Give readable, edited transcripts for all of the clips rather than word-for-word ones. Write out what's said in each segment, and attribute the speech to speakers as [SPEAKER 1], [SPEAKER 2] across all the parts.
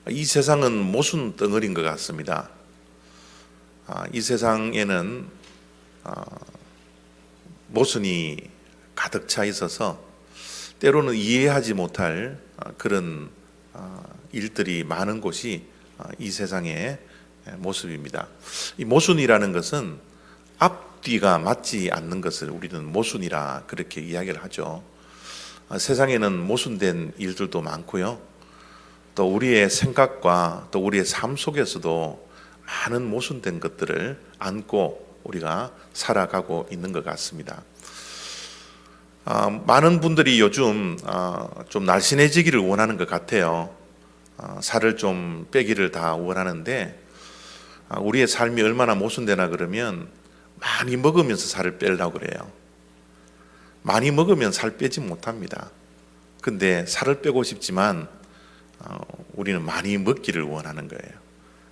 [SPEAKER 1] 이 세상은 모순 덩어리인 것 같습니다. 이 세상에는 모순이 가득 차 있어서 때로는 이해하지 못할 그런 일들이 많은 곳이 이 세상의 모습입니다. 이 모순이라는 것은 앞뒤가 맞지 않는 것을 우리는 모순이라 그렇게 이야기를 하죠. 세상에는 모순된 일들도 많고요. 또 우리의 생각과 또 우리의 삶 속에서도 많은 모순된 것들을 안고 우리가 살아가고 있는 것 같습니다. 많은 분들이 요즘 좀 날씬해지기를 원하는 것 같아요. 살을 좀 빼기를 다 원하는데 우리의 삶이 얼마나 모순되나 그러면 많이 먹으면서 살을 빼려고 그래요. 많이 먹으면 살 빼지 못합니다. 근데 살을 빼고 싶지만 우리는 많이 먹기를 원하는 거예요.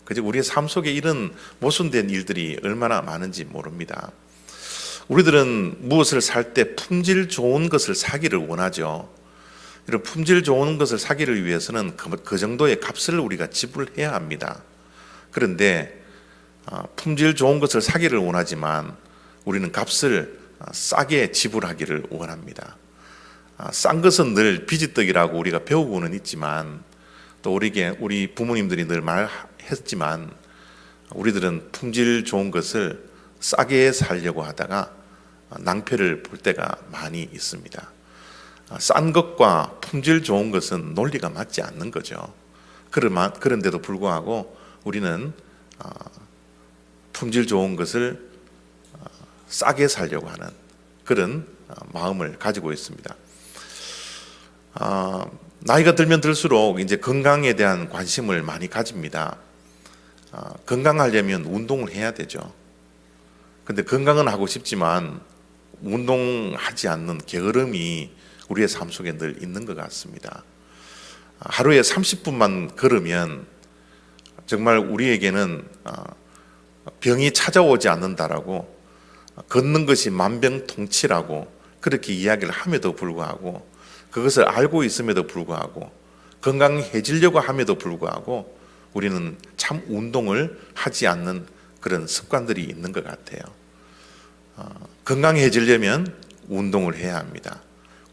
[SPEAKER 1] 그래서 우리의 삶 속에 이런 모순된 일들이 얼마나 많은지 모릅니다. 우리들은 무엇을 살 때 품질 좋은 것을 사기를 원하죠. 이런 품질 좋은 것을 사기를 위해서는 그 정도의 값을 우리가 지불해야 합니다. 그런데 품질 좋은 것을 사기를 원하지만 우리는 값을 싸게 지불하기를 원합니다. 싼 것은 늘 비지떡이라고 우리가 배우고는 있지만 또 우리 부모님들이 늘 말했지만 우리들은 품질 좋은 것을 싸게 살려고 하다가 낭패를 볼 때가 많이 있습니다. 싼 것과 품질 좋은 것은 논리가 맞지 않는 거죠. 그런데도 불구하고 우리는 품질 좋은 것을 싸게 살려고 하는 그런 마음을 가지고 있습니다. 나이가 들면 들수록 이제 건강에 대한 관심을 많이 가집니다. 건강하려면 운동을 해야 되죠. 근데 건강은 하고 싶지만 운동하지 않는 게으름이 우리의 삶 속에 늘 있는 것 같습니다. 하루에 30분만 걸으면 정말 우리에게는 병이 찾아오지 않는다라고 걷는 것이 만병통치라고 그렇게 이야기를 함에도 불구하고 그것을 알고 있음에도 불구하고 건강해지려고 함에도 불구하고 우리는 참 운동을 하지 않는 그런 습관들이 있는 것 같아요. 건강해지려면 운동을 해야 합니다.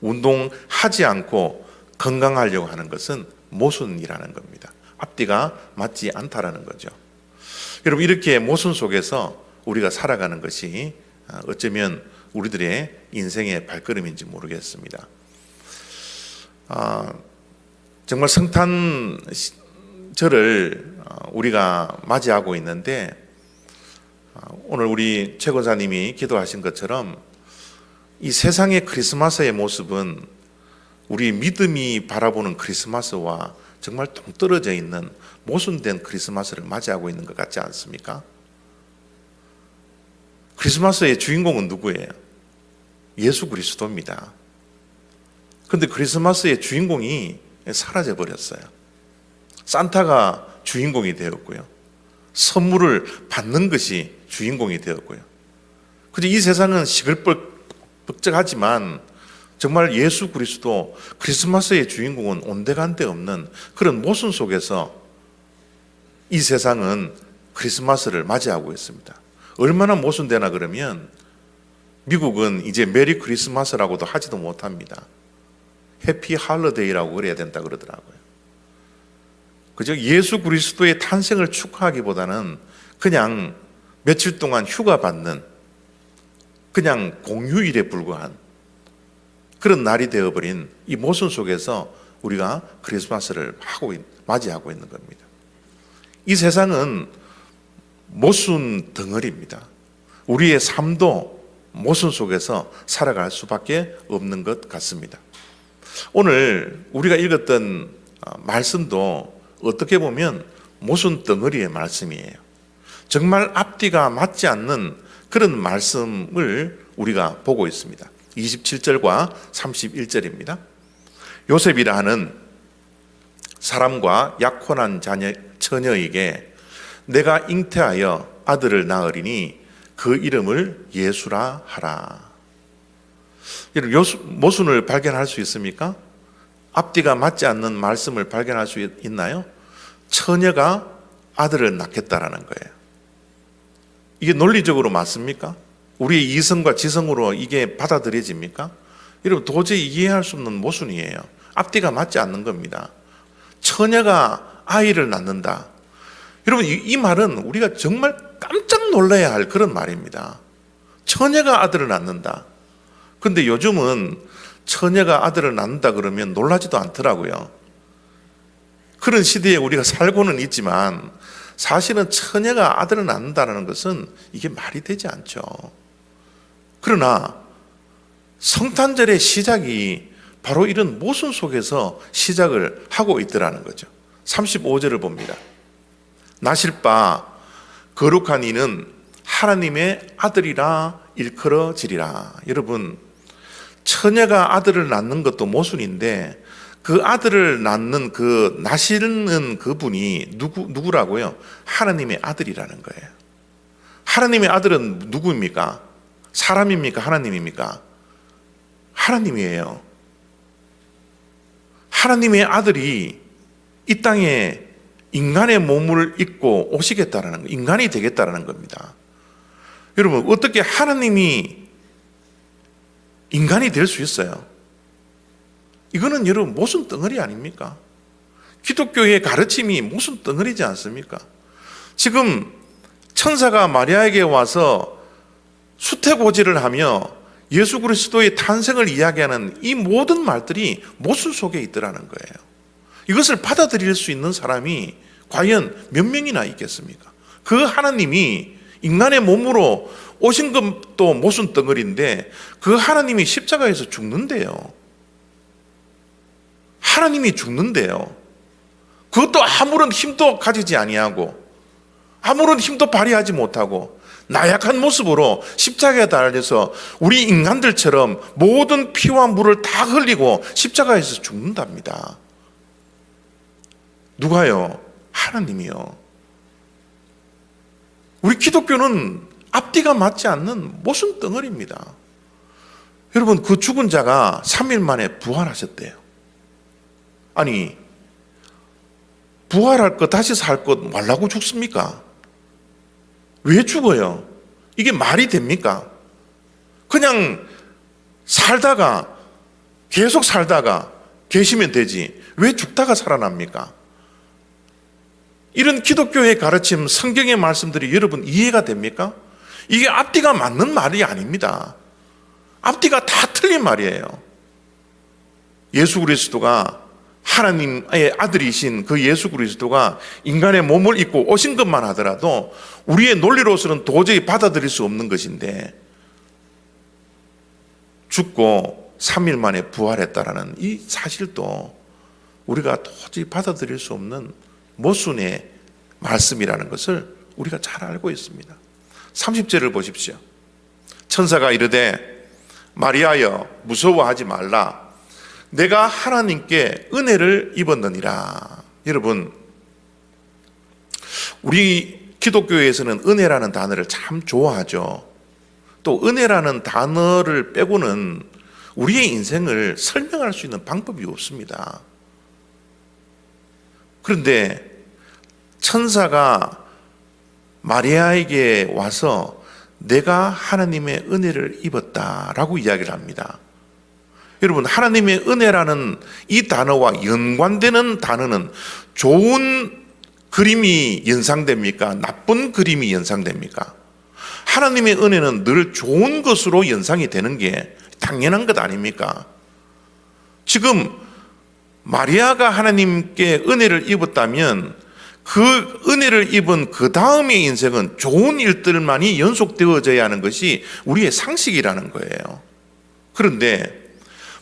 [SPEAKER 1] 운동하지 않고 건강하려고 하는 것은 모순이라는 겁니다. 앞뒤가 맞지 않다라는 거죠. 여러분, 이렇게 모순 속에서 우리가 살아가는 것이 어쩌면 우리들의 인생의 발걸음인지 모르겠습니다. 정말 성탄절을 우리가 맞이하고 있는데 오늘 우리 최 권사님이 기도하신 것처럼 이 세상의 크리스마스의 모습은 우리 믿음이 바라보는 크리스마스와 정말 동떨어져 있는 모순된 크리스마스를 맞이하고 있는 것 같지 않습니까? 크리스마스의 주인공은 누구예요? 예수 그리스도입니다. 그런데 크리스마스의 주인공이 사라져 버렸어요. 산타가 주인공이 되었고요. 선물을 받는 것이 주인공이 되었고요. 그저 이 세상은 시끌벅적하지만 정말 예수 그리스도 크리스마스의 주인공은 온데간데 없는 그런 모순 속에서 이 세상은 크리스마스를 맞이하고 있습니다. 얼마나 모순되나 그러면 미국은 이제 메리 크리스마스라고도 하지도 못합니다. 해피 할러데이라고 그래야 된다 그러더라고요. 그저 예수 그리스도의 탄생을 축하하기보다는 그냥 며칠 동안 휴가 받는 그냥 공휴일에 불과한 그런 날이 되어버린 이 모순 속에서 우리가 크리스마스를 맞이하고 있는 겁니다. 이 세상은 모순 덩어리입니다. 우리의 삶도 모순 속에서 살아갈 수밖에 없는 것 같습니다. 오늘 우리가 읽었던 말씀도 어떻게 보면 모순 덩어리의 말씀이에요. 정말 앞뒤가 맞지 않는 그런 말씀을 우리가 보고 있습니다. 27절과 31절입니다. 요셉이라 하는 사람과 약혼한 처녀에게 내가 잉태하여 아들을 낳으리니 그 이름을 예수라 하라. 모순을 발견할 수 있습니까? 앞뒤가 맞지 않는 말씀을 발견할 수 있나요? 처녀가 아들을 낳겠다라는 거예요. 이게 논리적으로 맞습니까? 우리의 이성과 지성으로 이게 받아들여집니까? 여러분, 도저히 이해할 수 없는 모순이에요. 앞뒤가 맞지 않는 겁니다. 처녀가 아이를 낳는다. 여러분, 이 말은 우리가 정말 깜짝 놀라야 할 그런 말입니다. 처녀가 아들을 낳는다. 근데 요즘은 처녀가 아들을 낳는다 그러면 놀라지도 않더라고요. 그런 시대에 우리가 살고는 있지만 사실은 처녀가 아들을 낳는다는 것은 이게 말이 되지 않죠. 그러나 성탄절의 시작이 바로 이런 모순 속에서 시작을 하고 있더라는 거죠. 35절을 봅니다. 나실 바 거룩한 이는 하나님의 아들이라 일컬어지리라. 여러분, 처녀가 아들을 낳는 것도 모순인데 그 아들을 낳는 그 나시는 그분이 누구라고요? 하나님의 아들이라는 거예요. 하나님의 아들은 누구입니까? 사람입니까? 하나님입니까? 하나님이에요. 하나님의 아들이 이 땅에 인간의 몸을 입고 오시겠다라는 거, 인간이 되겠다라는 겁니다. 여러분, 어떻게 하나님이 인간이 될 수 있어요? 이거는 여러분 모순 덩어리 아닙니까? 기독교의 가르침이 모순 덩어리지 않습니까? 지금 천사가 마리아에게 와서 수태고지를 하며 예수 그리스도의 탄생을 이야기하는 이 모든 말들이 모순 속에 있더라는 거예요. 이것을 받아들일 수 있는 사람이 과연 몇 명이나 있겠습니까? 그 하나님이 인간의 몸으로 오신 것도 모순 덩어리인데 그 하나님이 십자가에서 죽는데요. 하나님이 죽는데요. 그것도 아무런 힘도 가지지 아니하고 아무런 힘도 발휘하지 못하고 나약한 모습으로 십자가에 달려서 우리 인간들처럼 모든 피와 물을 다 흘리고 십자가에서 죽는답니다. 누가요? 하나님이요. 우리 기독교는 앞뒤가 맞지 않는 모순 덩어리입니다. 여러분, 그 죽은 자가 3일 만에 부활하셨대요. 아니, 부활할 것, 다시 살 것 말라고 죽습니까? 왜 죽어요? 이게 말이 됩니까? 그냥 살다가, 계속 살다가 계시면 되지. 왜 죽다가 살아납니까? 이런 기독교의 가르침, 성경의 말씀들이 여러분 이해가 됩니까? 이게 앞뒤가 맞는 말이 아닙니다. 앞뒤가 다 틀린 말이에요. 예수 그리스도가 하나님의 아들이신 그 예수 그리스도가 인간의 몸을 입고 오신 것만 하더라도 우리의 논리로서는 도저히 받아들일 수 없는 것인데 죽고 3일 만에 부활했다라는 이 사실도 우리가 도저히 받아들일 수 없는 모순의 말씀이라는 것을 우리가 잘 알고 있습니다. 30절을 보십시오. 천사가 이르되 마리아여 무서워하지 말라. 내가 하나님께 은혜를 입었느니라. 여러분, 우리 기독교에서는 은혜라는 단어를 참 좋아하죠. 또 은혜라는 단어를 빼고는 우리의 인생을 설명할 수 있는 방법이 없습니다. 그런데 천사가 마리아에게 와서 내가 하나님의 은혜를 입었다라고 이야기를 합니다. 여러분, 하나님의 은혜라는 이 단어와 연관되는 단어는 좋은 그림이 연상됩니까? 나쁜 그림이 연상됩니까? 하나님의 은혜는 늘 좋은 것으로 연상이 되는 게 당연한 것 아닙니까? 지금 마리아가 하나님께 은혜를 입었다면 그 은혜를 입은 그 다음의 인생은 좋은 일들만이 연속되어져야 하는 것이 우리의 상식이라는 거예요. 그런데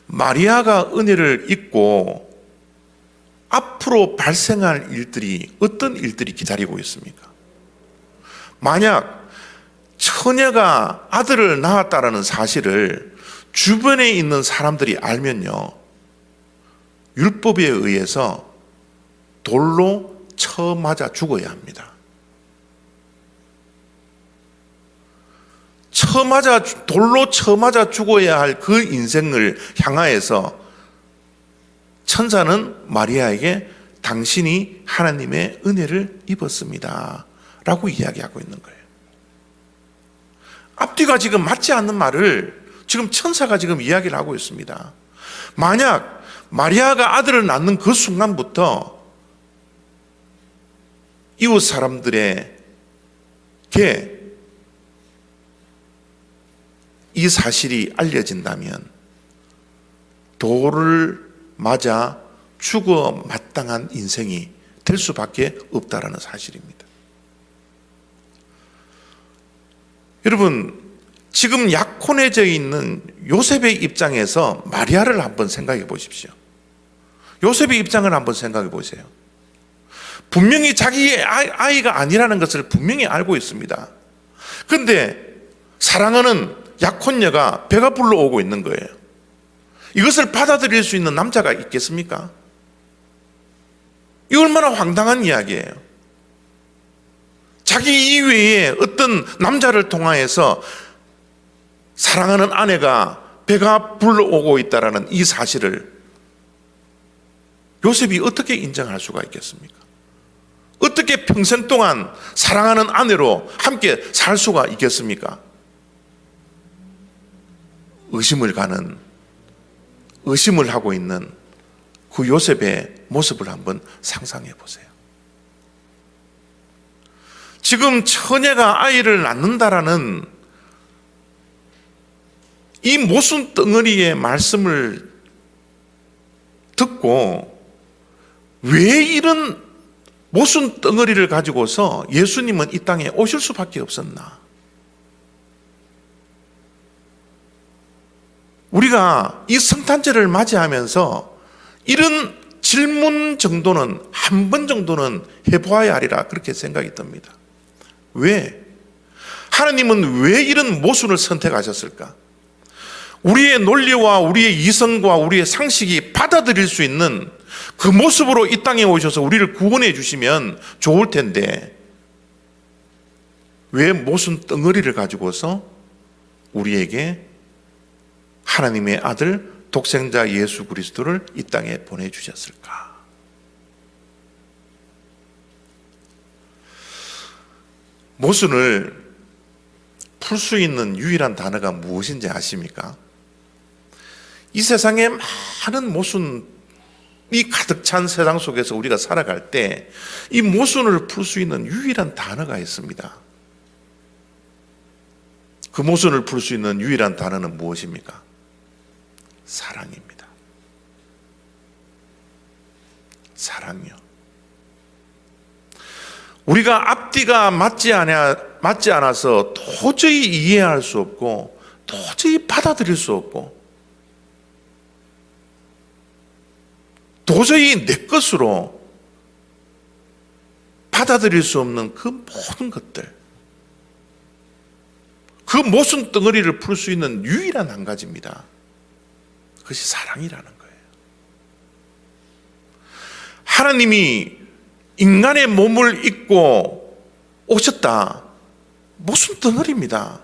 [SPEAKER 1] 마리아가 은혜를 입고 앞으로 발생할 일들이 어떤 일들이 기다리고 있습니까? 만약 처녀가 아들을 낳았다는 사실을 주변에 있는 사람들이 알면요, 율법에 의해서 돌로 쳐 맞아 죽어야 합니다. 돌로 쳐 맞아 죽어야 할 그 인생을 향하여서 천사는 마리아에게 당신이 하나님의 은혜를 입었습니다 라고 이야기하고 있는 거예요. 앞뒤가 지금 맞지 않는 말을 지금 천사가 지금 이야기를 하고 있습니다. 만약 마리아가 아들을 낳는 그 순간부터 이웃 사람들에게 이 사실이 알려진다면 돌을 맞아 죽어 마땅한 인생이 될 수밖에 없다라는 사실입니다. 여러분, 지금 약혼해져 있는 요셉의 입장에서 마리아를 한번 생각해 보십시오. 요셉의 입장을 한번 생각해 보세요. 분명히 자기의 아이가 아니라는 것을 분명히 알고 있습니다. 그런데 사랑하는 약혼녀가 배가 불러오고 있는 거예요. 이것을 받아들일 수 있는 남자가 있겠습니까? 이 얼마나 황당한 이야기예요. 자기 이외에 어떤 남자를 통하여서 사랑하는 아내가 배가 불러오고 있다는 이 사실을 요셉이 어떻게 인정할 수가 있겠습니까? 어떻게 평생 동안 사랑하는 아내로 함께 살 수가 있겠습니까? 의심을 하고 있는 그 요셉의 모습을 한번 상상해 보세요. 지금 처녀가 아이를 낳는다라는 이 모순 덩어리의 말씀을 듣고 왜 이런 모순 덩어리를 가지고서 예수님은 이 땅에 오실 수밖에 없었나? 우리가 이 성탄절을 맞이하면서 이런 질문 정도는 한 번 정도는 해보아야 하리라 그렇게 생각이 듭니다. 왜? 하나님은 왜 이런 모순을 선택하셨을까? 우리의 논리와 우리의 이성과 우리의 상식이 받아들일 수 있는 그 모습으로 이 땅에 오셔서 우리를 구원해 주시면 좋을 텐데 왜 모순 덩어리를 가지고서 우리에게 하나님의 아들 독생자 예수 그리스도를 이 땅에 보내주셨을까? 모순을 풀 수 있는 유일한 단어가 무엇인지 아십니까? 이 세상에 많은 모순이 가득 찬 세상 속에서 우리가 살아갈 때 이 모순을 풀 수 있는 유일한 단어가 있습니다. 그 모순을 풀 수 있는 유일한 단어는 무엇입니까? 사랑입니다. 사랑이요. 우리가 앞뒤가 맞지 않아서 도저히 이해할 수 없고 도저히 받아들일 수 없고 도저히 내 것으로 받아들일 수 없는 그 모든 것들, 그 모순 덩어리를 풀 수 있는 유일한 한 가지입니다. 그것이 사랑이라는 거예요. 하나님이 인간의 몸을 입고 오셨다. 모순 덩어리입니다.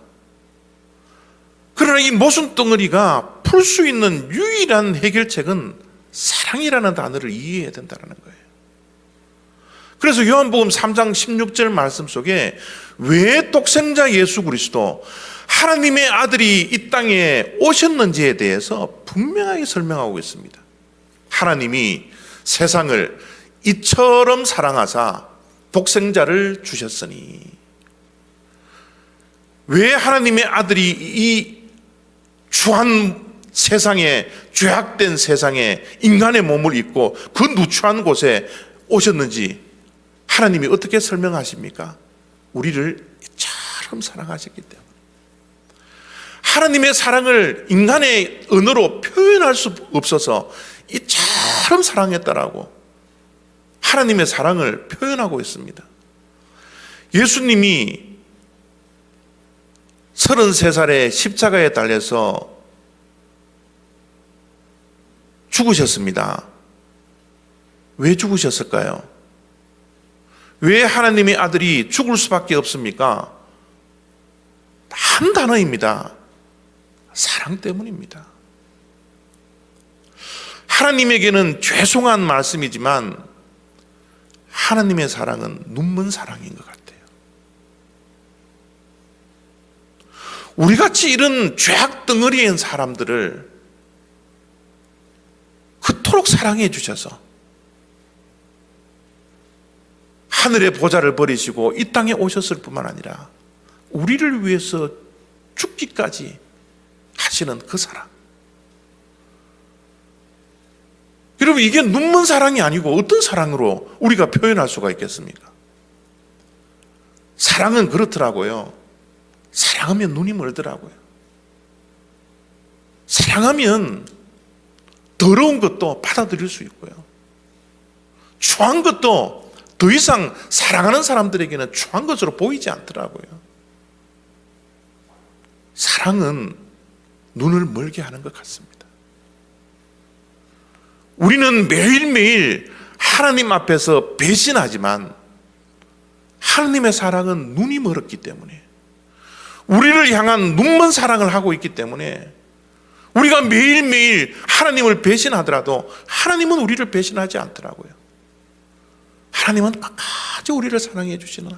[SPEAKER 1] 그러나 이 모순 덩어리가 풀 수 있는 유일한 해결책은 사랑이라는 단어를 이해해야 된다는 거예요. 그래서 요한복음 3장 16절 말씀 속에 왜 독생자 예수 그리스도 하나님의 아들이 이 땅에 오셨는지에 대해서 분명하게 설명하고 있습니다. 하나님이 세상을 이처럼 사랑하사 독생자를 주셨으니, 왜 하나님의 아들이 이 추한 세상에, 죄악된 세상에 인간의 몸을 입고 그 누추한 곳에 오셨는지 하나님이 어떻게 설명하십니까? 우리를 이처럼 사랑하셨기 때문에. 하나님의 사랑을 인간의 언어로 표현할 수 없어서 이처럼 사랑했다라고 하나님의 사랑을 표현하고 있습니다. 예수님이 33살에 십자가에 달려서 죽으셨습니다. 왜 죽으셨을까요? 왜 하나님의 아들이 죽을 수밖에 없습니까? 한 단어입니다. 사랑 때문입니다. 하나님에게는 죄송한 말씀이지만 하나님의 사랑은 눈먼 사랑인 것 같아요. 우리같이 이런 죄악 덩어리인 사람들을 그토록 사랑해 주셔서 하늘의 보좌를 버리시고 이 땅에 오셨을 뿐만 아니라 우리를 위해서 죽기까지 하시는 그 사랑. 여러분, 이게 눈먼 사랑이 아니고 어떤 사랑으로 우리가 표현할 수가 있겠습니까? 사랑은 그렇더라고요. 사랑하면 눈이 멀더라고요. 사랑하면 더러운 것도 받아들일 수 있고요. 추한 것도 더 이상 사랑하는 사람들에게는 추한 것으로 보이지 않더라고요. 사랑은 눈을 멀게 하는 것 같습니다. 우리는 매일매일 하나님 앞에서 배신하지만 하나님의 사랑은 눈이 멀었기 때문에, 우리를 향한 눈먼 사랑을 하고 있기 때문에 우리가 매일매일 하나님을 배신하더라도 하나님은 우리를 배신하지 않더라고요. 하나님은 끝까지 우리를 사랑해 주시는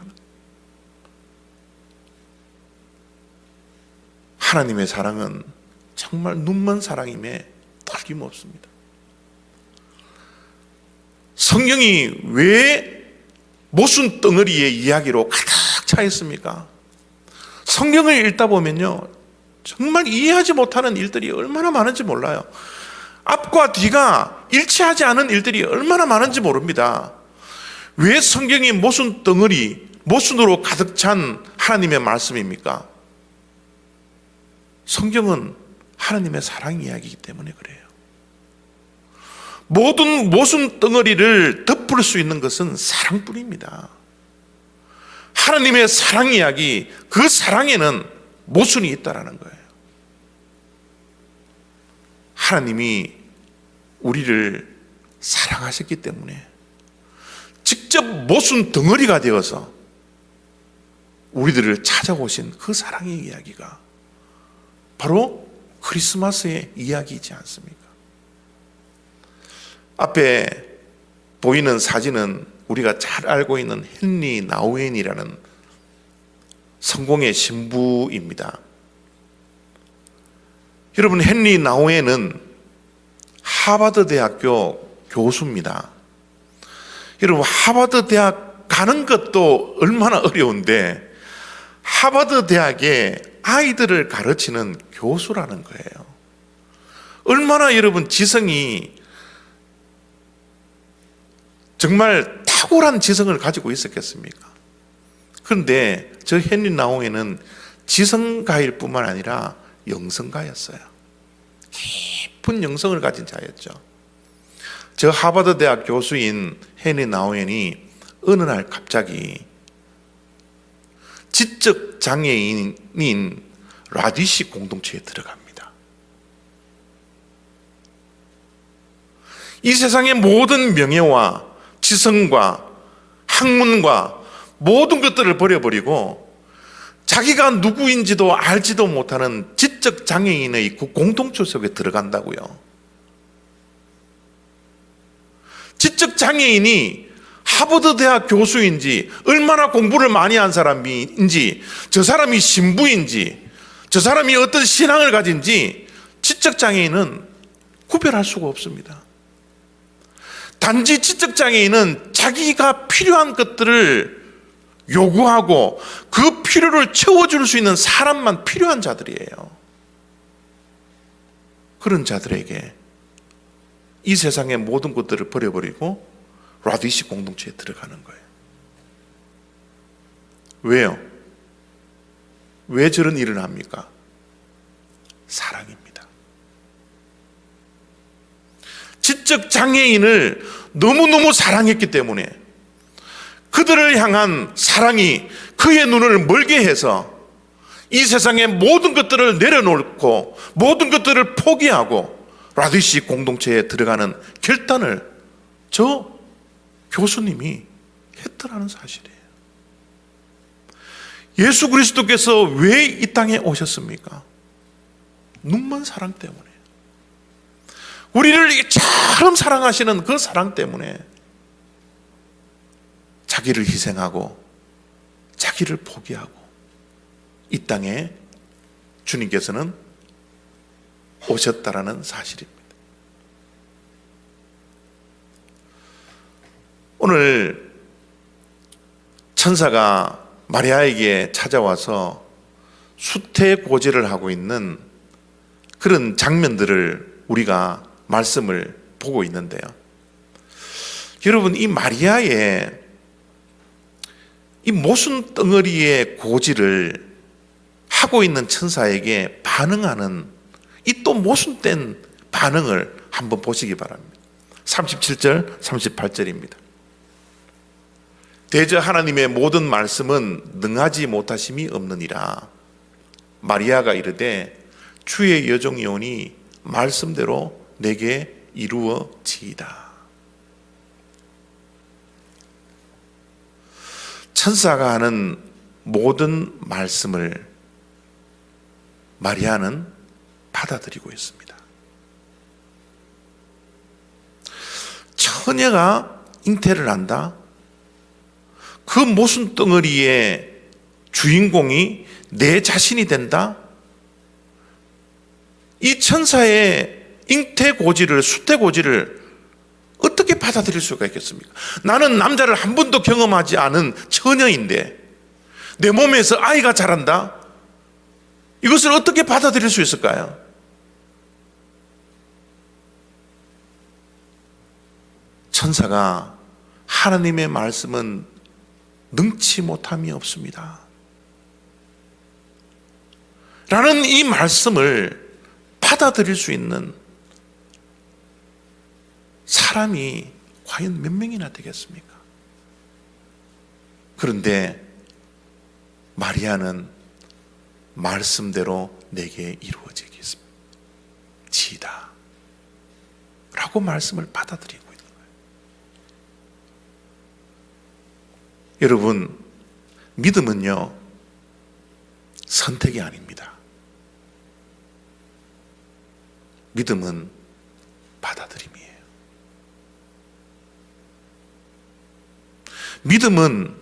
[SPEAKER 1] 하나님의 사랑은 정말 눈먼 사랑임에 틀림없습니다. 성경이 왜 모순 덩어리의 이야기로 가득 차 있습니까? 성경을 읽다 보면요, 정말 이해하지 못하는 일들이 얼마나 많은지 몰라요. 앞과 뒤가 일치하지 않은 일들이 얼마나 많은지 모릅니다. 왜 성경이 모순 덩어리, 모순으로 가득 찬 하나님의 말씀입니까? 성경은 하나님의 사랑 이야기이기 때문에 그래요. 모든 모순 덩어리를 덮을 수 있는 것은 사랑뿐입니다. 하나님의 사랑 이야기, 그 사랑에는 모순이 있다라는 거예요. 하나님이 우리를 사랑하셨기 때문에 직접 모순 덩어리가 되어서 우리들을 찾아오신 그 사랑의 이야기가 바로 크리스마스의 이야기이지 않습니까? 앞에 보이는 사진은 우리가 잘 알고 있는 헨리 나우엔이라는 성공의 신부입니다. 여러분, 헨리 나우엔은 하버드 대학교 교수입니다. 여러분, 하버드 대학 가는 것도 얼마나 어려운데 하버드 대학에 아이들을 가르치는 교수라는 거예요. 얼마나 여러분 지성이 정말 탁월한 지성을 가지고 있었겠습니까? 그런데 저 헨리 나우엔은 지성가일 뿐만 아니라 영성가였어요. 깊은 영성을 가진 자였죠. 저 하버드 대학 교수인 헨리 나우엔이 어느 날 갑자기 지적 장애인인 라디시 공동체에 들어갑니다. 이 세상의 모든 명예와 지성과 학문과 모든 것들을 버려버리고 자기가 누구인지도 알지도 못하는 지적 장애인의 그 공동체 속에 들어간다고요. 지적 장애인이 하버드 대학 교수인지, 얼마나 공부를 많이 한 사람인지, 저 사람이 신부인지, 저 사람이 어떤 신앙을 가진지 지적 장애인은 구별할 수가 없습니다. 단지 지적 장애인은 자기가 필요한 것들을 요구하고 그 필요를 채워줄 수 있는 사람만 필요한 자들이에요. 그런 자들에게 이 세상의 모든 것들을 버려버리고 라디시 공동체에 들어가는 거예요. 왜요? 왜 저런 일을 합니까? 사랑입니다. 지적 장애인을 너무너무 사랑했기 때문에 그들을 향한 사랑이 그의 눈을 멀게 해서 이 세상의 모든 것들을 내려놓고 모든 것들을 포기하고 라디시 공동체에 들어가는 결단을 저 교수님이 했더라는 사실이에요. 예수 그리스도께서 왜 이 땅에 오셨습니까? 눈먼 사랑 때문에, 우리를 이처럼 사랑하시는 그 사랑 때문에 자기를 희생하고 자기를 포기하고 이 땅에 주님께서는 오셨다라는 사실입니다. 오늘 천사가 마리아에게 찾아와서 수태고지를 하고 있는 그런 장면들을 우리가 말씀을 보고 있는데요. 여러분, 이 마리아의 이 모순 덩어리의 고지를 하고 있는 천사에게 반응하는 이 또 모순된 반응을 한번 보시기 바랍니다. 37절, 38절입니다. 대저 하나님의 모든 말씀은 능하지 못하심이 없느니라. 마리아가 이르되 주의 여종이오니 말씀대로 내게 이루어지이다. 천사가 하는 모든 말씀을 마리아는 받아들이고 있습니다. 처녀가 잉태를 한다? 그 모순 덩어리의 주인공이 내 자신이 된다? 이 천사의 잉태고지를, 수태고지를 어떻게 받아들일 수가 있겠습니까? 나는 남자를 한 번도 경험하지 않은 처녀인데 내 몸에서 아이가 자란다? 이것을 어떻게 받아들일 수 있을까요? 천사가 하나님의 말씀은 능치 못함이 없습니다 라는 이 말씀을 받아들일 수 있는 사람이 과연 몇 명이나 되겠습니까? 그런데 마리아는 말씀대로 내게 이루어지겠지이다 라고 말씀을 받아들이고 있는 거예요. 여러분, 믿음은요 선택이 아닙니다. 믿음은 받아들임이에요. 믿음은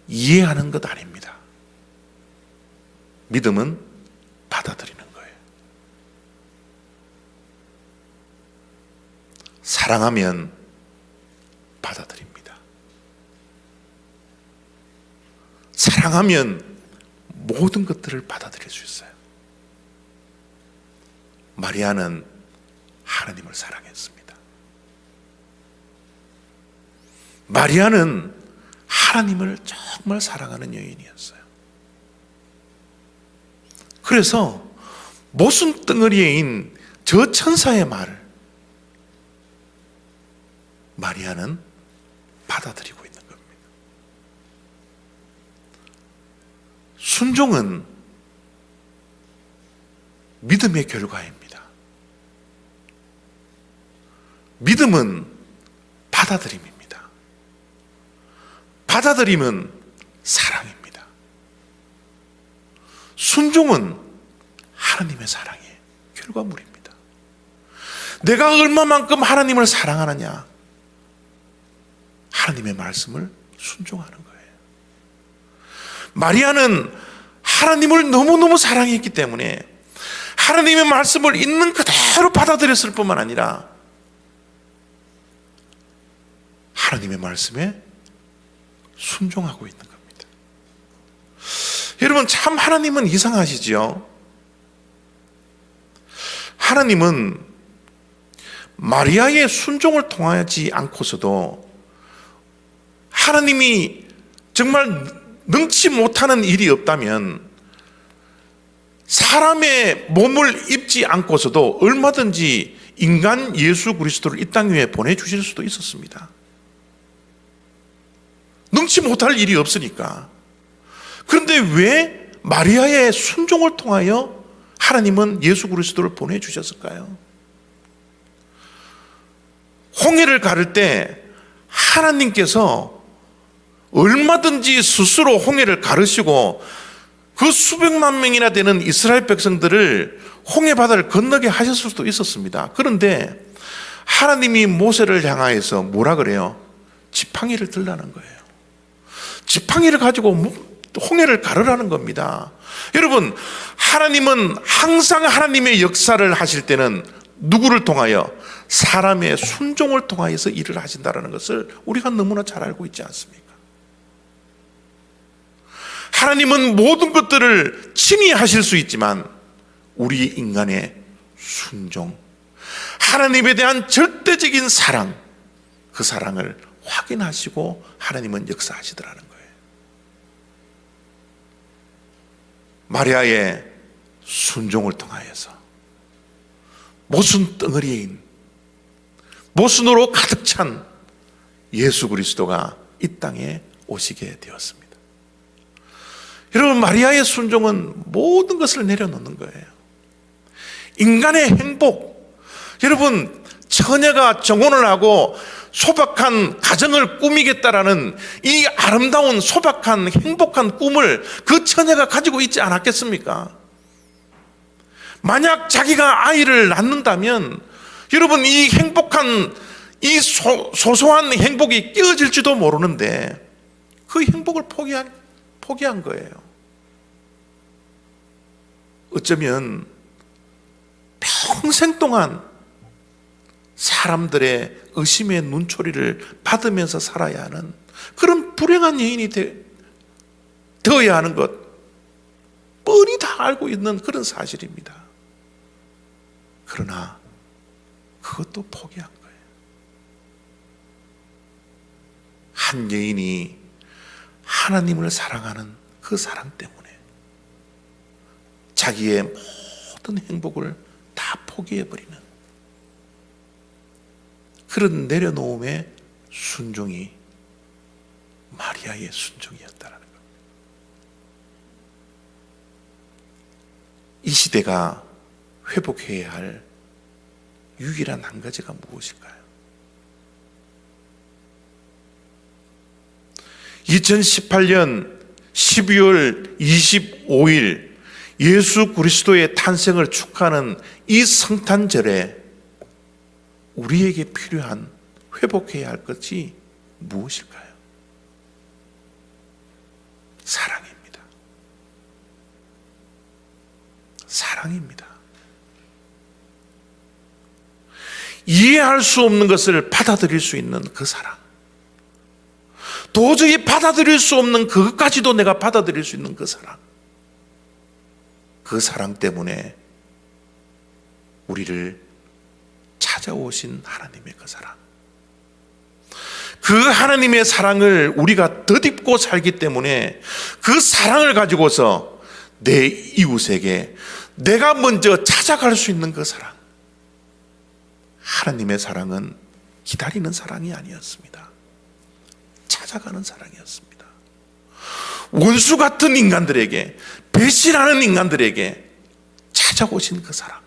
[SPEAKER 1] 이해하는 것 아닙니다. 믿음은 받아들이는 거예요. 사랑하면 받아들입니다. 사랑하면 모든 것들을 받아들일 수 있어요. 마리아는 하나님을 사랑했습니다. 마리아는 하나님을 정말 사랑하는 여인이었어요. 그래서 모순 덩어리인 저 천사의 말을 마리아는 받아들이고 있는 겁니다. 순종은 믿음의 결과입니다. 믿음은 받아들임입니다. 받아들임은 사랑입니다. 순종은 하나님의 사랑의 결과물입니다. 내가 얼마만큼 하나님을 사랑하느냐, 하나님의 말씀을 순종하는 거예요. 마리아는 하나님을 너무너무 사랑했기 때문에 하나님의 말씀을 있는 그대로 받아들였을 뿐만 아니라 하나님의 말씀에 순종하고 있는 겁니다. 여러분, 참 하나님은 이상하시죠? 하나님은 마리아의 순종을 통하지 않고서도 하나님이 정말 능치 못하는 일이 없다면 사람의 몸을 입지 않고서도 얼마든지 인간 예수 그리스도를 이 땅 위에 보내주실 수도 있었습니다. 능치 못할 일이 없으니까. 그런데 왜 마리아의 순종을 통하여 하나님은 예수 그리스도를 보내주셨을까요? 홍해를 가를 때 하나님께서 얼마든지 스스로 홍해를 가르시고 그 수백만 명이나 되는 이스라엘 백성들을 홍해 바다를 건너게 하셨을 수도 있었습니다. 그런데 하나님이 모세를 향하여서 뭐라 그래요? 지팡이를 들라는 거예요. 지팡이를 가지고 홍해를 가르라는 겁니다. 여러분, 하나님은 항상 하나님의 역사를 하실 때는 누구를 통하여? 사람의 순종을 통하여서 일을 하신다는 것을 우리가 너무나 잘 알고 있지 않습니까? 하나님은 모든 것들을 친히 하실 수 있지만 우리 인간의 순종, 하나님에 대한 절대적인 사랑, 그 사랑을 확인하시고 하나님은 역사하시더라는 거예요. 마리아의 순종을 통하여서 모순 덩어리인, 모순으로 가득 찬 예수 그리스도가 이 땅에 오시게 되었습니다. 여러분, 마리아의 순종은 모든 것을 내려놓는 거예요. 인간의 행복, 여러분, 처녀가 정혼을 하고 소박한 가정을 꾸미겠다라는 이 아름다운 소박한 행복한 꿈을 그 처녀가 가지고 있지 않았겠습니까? 만약 자기가 아이를 낳는다면 여러분, 이 행복한 이 소소한 행복이 깨어질지도 모르는데 그 행복을 포기한 거예요. 어쩌면 평생 동안 사람들의 의심의 눈초리를 받으면서 살아야 하는 그런 불행한 여인이 되어야 하는 것, 뻔히 다 알고 있는 그런 사실입니다. 그러나 그것도 포기한 거예요. 한 여인이 하나님을 사랑하는 그 사랑 때문에 자기의 모든 행복을 다 포기해버리는 그런 내려놓음의 순종이 마리아의 순종이었다는 겁니다. 이 시대가 회복해야 할 유일한 한 가지가 무엇일까요? 2018년 12월 25일 예수 그리스도의 탄생을 축하하는 이 성탄절에 우리에게 필요한, 회복해야 할 것이 무엇일까요? 사랑입니다. 사랑입니다. 이해할 수 없는 것을 받아들일 수 있는 그 사랑, 도저히 받아들일 수 없는 그것까지도 내가 받아들일 수 있는 그 사랑, 그 사랑 때문에 우리를 찾아오신 하나님의 그 사랑, 그 하나님의 사랑을 우리가 덧입고 살기 때문에 그 사랑을 가지고서 내 이웃에게 내가 먼저 찾아갈 수 있는 그 사랑, 하나님의 사랑은 기다리는 사랑이 아니었습니다. 찾아가는 사랑이었습니다. 원수 같은 인간들에게, 배신하는 인간들에게 찾아오신 그 사랑,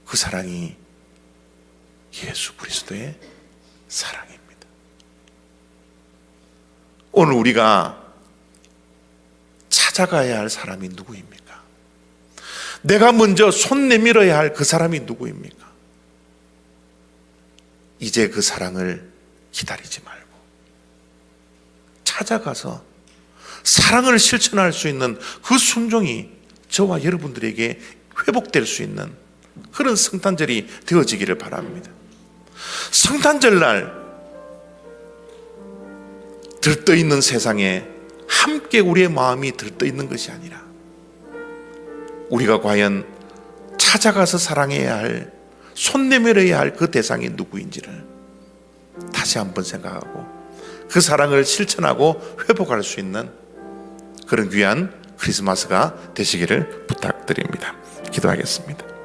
[SPEAKER 1] 그 사랑이 예수 그리스도의 사랑입니다. 오늘 우리가 찾아가야 할 사람이 누구입니까? 내가 먼저 손 내밀어야 할 그 사람이 누구입니까? 이제 그 사랑을 기다리지 말고 찾아가서 사랑을 실천할 수 있는 그 순종이 저와 여러분들에게 회복될 수 있는 그런 성탄절이 되어지기를 바랍니다. 성탄절날 들떠있는 세상에 함께 우리의 마음이 들떠있는 것이 아니라 우리가 과연 찾아가서 사랑해야 할, 손 내밀어야 할 그 대상이 누구인지를 다시 한번 생각하고 그 사랑을 실천하고 회복할 수 있는 그런 귀한 크리스마스가 되시기를 부탁드립니다. 기도하겠습니다.